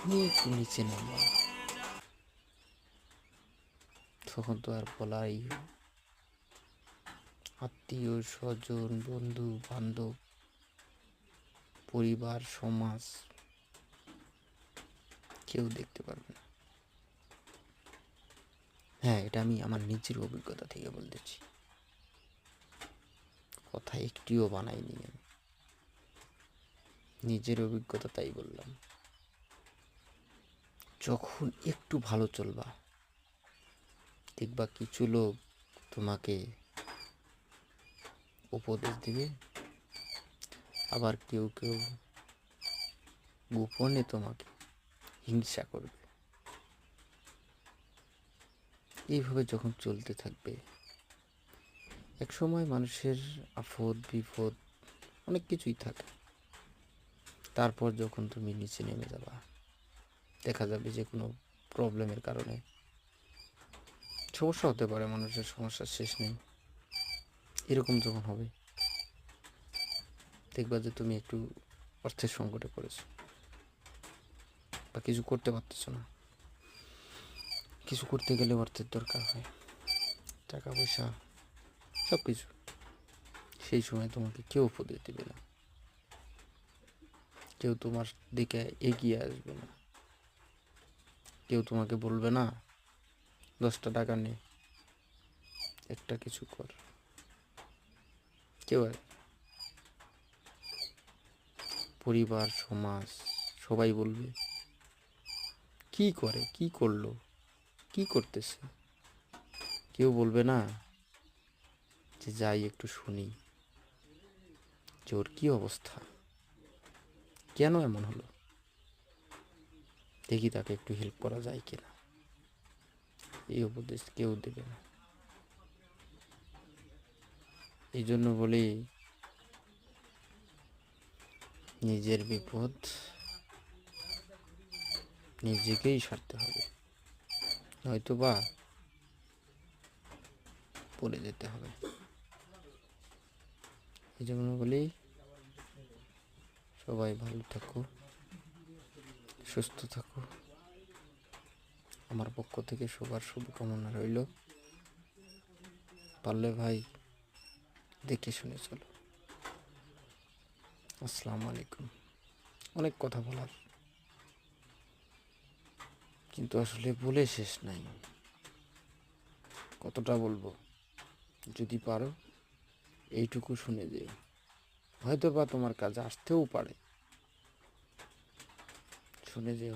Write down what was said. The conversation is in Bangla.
যখনই একটু নিচে নামবা তখন তো আর বলাই, আত্মীয় স্বজন, বন্ধু বান্ধব, পরিবার, সমাজ কেউ দেখতে পারবে না। হ্যাঁ, এটা আমি আমার নিজের অভিজ্ঞতা থেকে বলতেছি, কথা একটিও বানাইনি আমি, নিজের অভিজ্ঞতা তাই বললাম। যখন একটু ভালো চলবা দেখবা কিছু লোক তোমাকে উপদেশ দিবে, আবার কেউ কেউ গোপনে তোমাকে হিংসা করবে। এইভাবে যখন চলতে থাকবে এক সময় মানুষের আপদ বিপদ অনেক কিছুই থাকে। তারপর যখন তুমি নিচে নেমে যাবা দেখা যাবে যে কোনো প্রবলেমের কারণে সমস্যা হতে পারে, মানুষের সমস্যার শেষ নেই। এরকম যখন হবে দেখবা যে তুমি একটু অর্থের সংকটে পড়েছো বা কিছু করতে পারতেছো না। কিছু করতে গেলে অর্থের দরকার হয়, টাকা পয়সা সব কিছু। সেই সময় তোমাকে কেউ উপদেশ দেবে না, কেউ তোমার দিকে এগিয়ে আসবে না, কেউ তোমাকে বলবে না 10টা টাকা নে, একটা কিছু কর। কেউ পরিবার সমাজ সবাই বলবে কি করে, কি করলো, কি করতেছে। কেউ বলবে না যে যাই একটু শুনি যে ওর কি অবস্থা, কেন এমন হলো, দেখি তাকে একটু হেল্প করা যায় কিনা। এই উপদেশ কেউ দেবে না। এই জন্য বলি নিজের বিপদ নিজেকেই সারতে হবে, নয়তো বা পড়ে যেতে হবে। এই জন্য বলি সবাই ভালো থাকো, সুস্থ থাকো। আমার পক্ষ থেকে সবার শুভকামনা রইল। পারলে ভাই দেখে শুনে চলো। আসসালামু আলাইকুম। অনেক কথা বলার, কিন্তু আসলে বলে শেষ নাই। কতটা বলবো, যদি পারো এইটুকু শুনে যেও, হয়তো বা তোমার কাজে আসতেও পারে। শুনে যেও।